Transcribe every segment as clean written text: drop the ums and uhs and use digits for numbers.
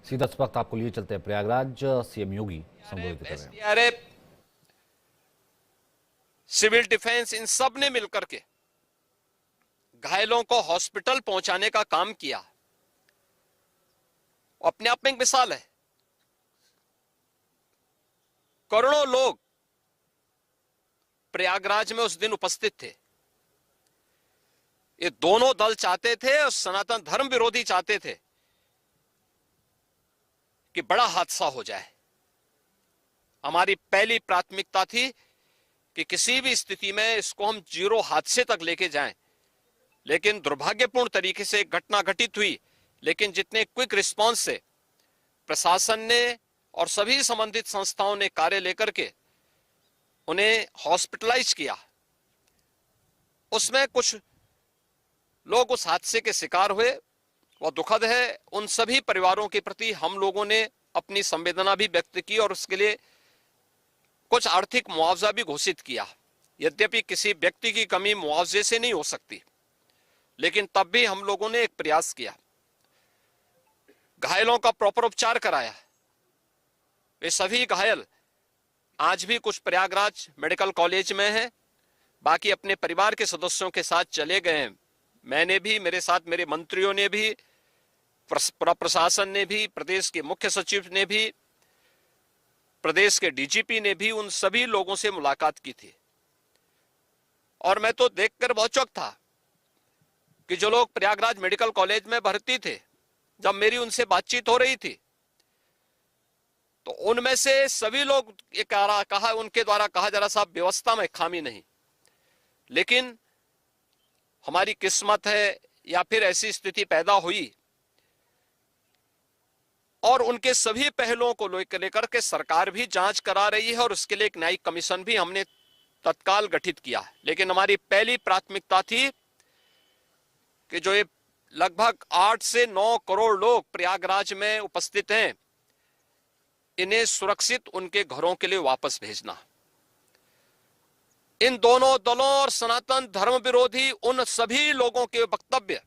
सीधा इस वक्त आपको लिए चलते हैं प्रयागराज। सीएम योगी संबोधित कर रहे हैं। एसडीआरएफ, सिविल डिफेंस, इन सब ने मिलकर के घायलों को हॉस्पिटल पहुंचाने का काम किया। अपने आप में एक मिसाल है। करोड़ों लोग प्रयागराज में उस दिन उपस्थित थे। ये दोनों दल चाहते थे और सनातन धर्म विरोधी चाहते थे कि बड़ा हादसा हो जाए। हमारी पहली प्राथमिकता थी कि किसी भी स्थिति में इसको हम जीरो हादसे तक लेके जाएं। लेकिन दुर्भाग्यपूर्ण तरीके से एक घटना घटित हुई, लेकिन जितने क्विक रिस्पांस से प्रशासन ने और सभी संबंधित संस्थाओं ने कार्य लेकर के उन्हें हॉस्पिटलाइज किया, उसमें कुछ लोग उस हादसे के शिकार हुए। वह दुखद है। उन सभी परिवारों के प्रति हम लोगों ने अपनी संवेदना भी व्यक्त की और उसके लिए कुछ आर्थिक मुआवजा भी घोषित किया। यद्यपि किसी व्यक्ति की कमी मुआवजे से नहीं हो सकती, लेकिन तब भी हम लोगों ने एक प्रयास किया। घायलों का प्रॉपर उपचार कराया। वे सभी घायल आज भी कुछ प्रयागराज मेडिकल कॉलेज में हैं, बाकी अपने परिवार के सदस्यों के साथ चले गए हैं। मैंने भी, मेरे साथ मेरे मंत्रियों ने भी, प्रशासन ने भी, प्रदेश के मुख्य सचिव ने भी, प्रदेश के डीजीपी ने भी उन सभी लोगों से मुलाकात की थी। और मैं तो देखकर बहुत चौंक था कि जो लोग प्रयागराज मेडिकल कॉलेज में भर्ती थे, जब मेरी उनसे बातचीत हो रही थी तो उनमें से सभी लोग ये कहा, उनके द्वारा कहा जा रहा साहब व्यवस्था में खामी नहीं, लेकिन हमारी किस्मत है या फिर ऐसी स्थिति पैदा हुई। और उनके सभी पहलुओं को लेकर के सरकार भी जांच करा रही है और उसके लिए एक न्यायिक कमीशन भी हमने तत्काल गठित किया। लेकिन हमारी पहली प्राथमिकता थी कि जो ये लगभग 8 से 9 करोड़ लोग प्रयागराज में उपस्थित हैं, इन्हें सुरक्षित उनके घरों के लिए वापस भेजना। इन दोनों दलों और सनातन धर्म विरोधी उन सभी लोगों के वक्तव्य,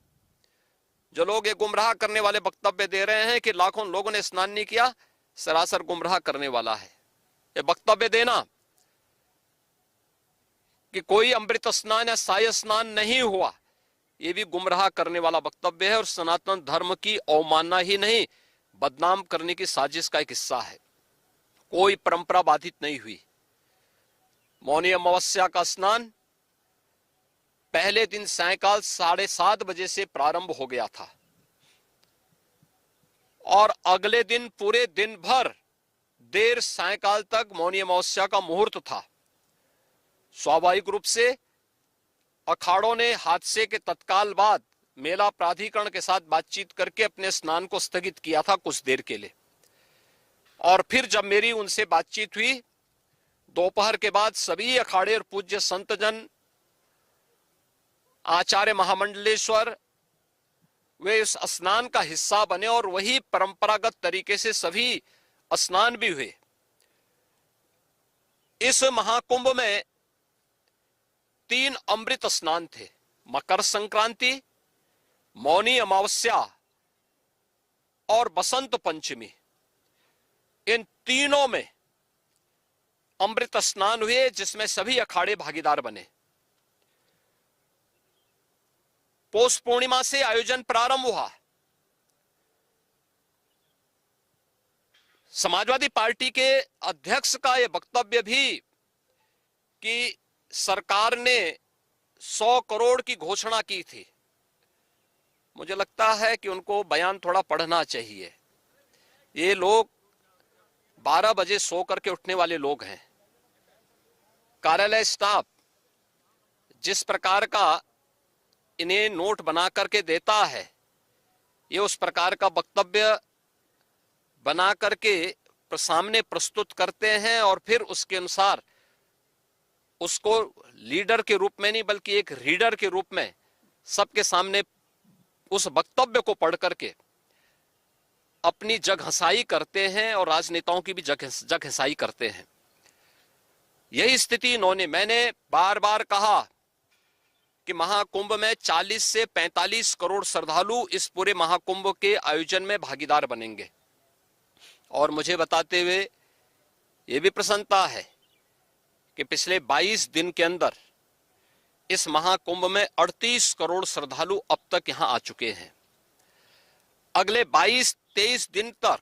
जो लोग ये गुमराह करने वाले वक्तव्य दे रहे हैं कि लाखों लोगों ने स्नान नहीं किया, सरासर गुमराह करने वाला है। ये वक्तव्य देना कि कोई अमृत स्नान या साय स्नान नहीं हुआ, ये भी गुमराह करने वाला वक्तव्य है और सनातन धर्म की अवमानना ही नहीं, बदनाम करने की साजिश का एक हिस्सा है। कोई परंपरा बाधित नहीं हुई। मौनी अमावस्या का स्नान पहले दिन सायकाल 7:30 बजे से प्रारंभ हो गया था और अगले दिन पूरे दिन भर देर सायकाल तक मौनी अमावस्या का मुहूर्त था। स्वाभाविक रूप से अखाड़ों ने हादसे के तत्काल बाद मेला प्राधिकरण के साथ बातचीत करके अपने स्नान को स्थगित किया था कुछ देर के लिए। और फिर जब मेरी उनसे बातचीत हुई दोपहर के बाद, सभी अखाड़े और पूज्य संतजन, आचार्य महामंडलेश्वर, वे इस स्नान का हिस्सा बने और वही परंपरागत तरीके से सभी स्नान भी हुए। इस महाकुंभ में 3 अमृत स्नान थे। मकर संक्रांति, मौनी अमावस्या और बसंत पंचमी। इन तीनों में अमृत स्नान हुए, जिसमें सभी अखाड़े भागीदार बने। पौष पूर्णिमा से आयोजन प्रारंभ हुआ। समाजवादी पार्टी के अध्यक्ष का यह वक्तव्य भी कि सरकार ने 100 करोड़ की घोषणा की थी, मुझे लगता है कि उनको बयान थोड़ा पढ़ना चाहिए। ये लोग 12 बजे सो करके उठने वाले लोग हैं। कार्यालय स्टाफ जिस प्रकार का इन्हें नोट बना करके देता है, ये उस प्रकार का वक्तव्य बना करके सामने प्रस्तुत करते हैं और फिर उसके अनुसार उसको लीडर के रूप में नहीं बल्कि एक रीडर के रूप में सबके सामने उस वक्तव्य को पढ़ करके अपनी जगहंसाई करते हैं और राजनेताओं की भी जगहंसाई करते हैं। यही स्थिति इन्होंने, मैंने बार बार कहा कि महाकुंभ में 40 से 45 करोड़ श्रद्धालु इस पूरे महाकुंभ के आयोजन में भागीदार बनेंगे। और मुझे बताते हुए ये भी प्रसन्नता है कि पिछले 22 दिन के अंदर इस महाकुंभ में 38 करोड़ श्रद्धालु अब तक यहां आ चुके हैं। अगले 22-23 दिन तक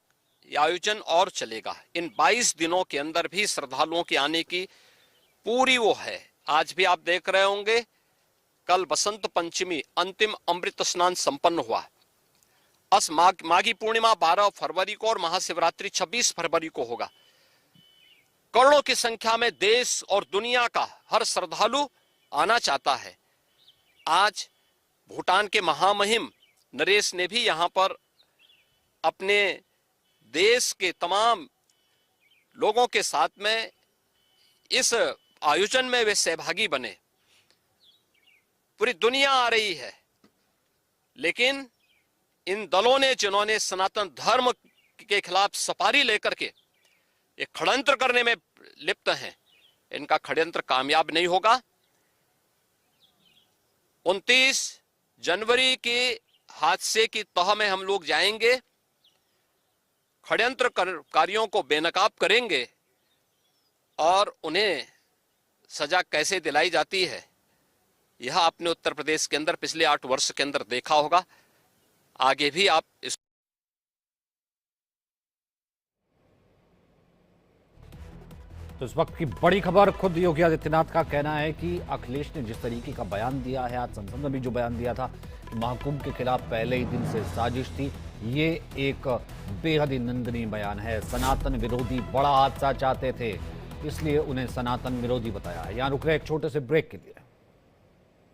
यह आयोजन और चलेगा। इन 22 दिनों के अंदर भी श्रद्धालुओं के आने की पूरी वो है। आज भी आप देख रहे होंगे, कल बसंत पंचमी अंतिम अमृत स्नान संपन्न हुआ। माघी पूर्णिमा 12 फरवरी को और महाशिवरात्रि 26 फरवरी को होगा। करोड़ों की संख्या में देश और दुनिया का हर श्रद्धालु आना चाहता है। आज भूटान के महामहिम नरेश ने भी यहां पर अपने देश के तमाम लोगों के साथ में इस आयोजन में वे सहभागी बने। पूरी दुनिया आ रही है, लेकिन इन दलों ने जिन्होंने सनातन धर्म के खिलाफ सपारी लेकर के ये षड्यंत्र करने में लिप्त हैं, इनका षड्यंत्र कामयाब नहीं होगा। 29 जनवरी के हादसे की तह में हम लोग जाएंगे, षड्यंत्रकारियों को बेनकाब करेंगे और उन्हें सजा कैसे दिलाई जाती है यह आपने उत्तर प्रदेश के अंदर पिछले 8 वर्ष के अंदर देखा होगा। आगे भी आप इस तो इस वक्त की बड़ी खबर, खुद योगी आदित्यनाथ का कहना है कि अखिलेश ने जिस तरीके का बयान दिया है, आज संसद में भी जो बयान दिया था कि महाकुंभ के खिलाफ पहले ही दिन से साजिश थी, ये एक बेहद ही निंदनीय बयान है। सनातन विरोधी बड़ा हादसा चाहते थे, इसलिए उन्हें सनातन विरोधी बताया है। यहाँ रुक रहे एक छोटे से ब्रेक के लिए।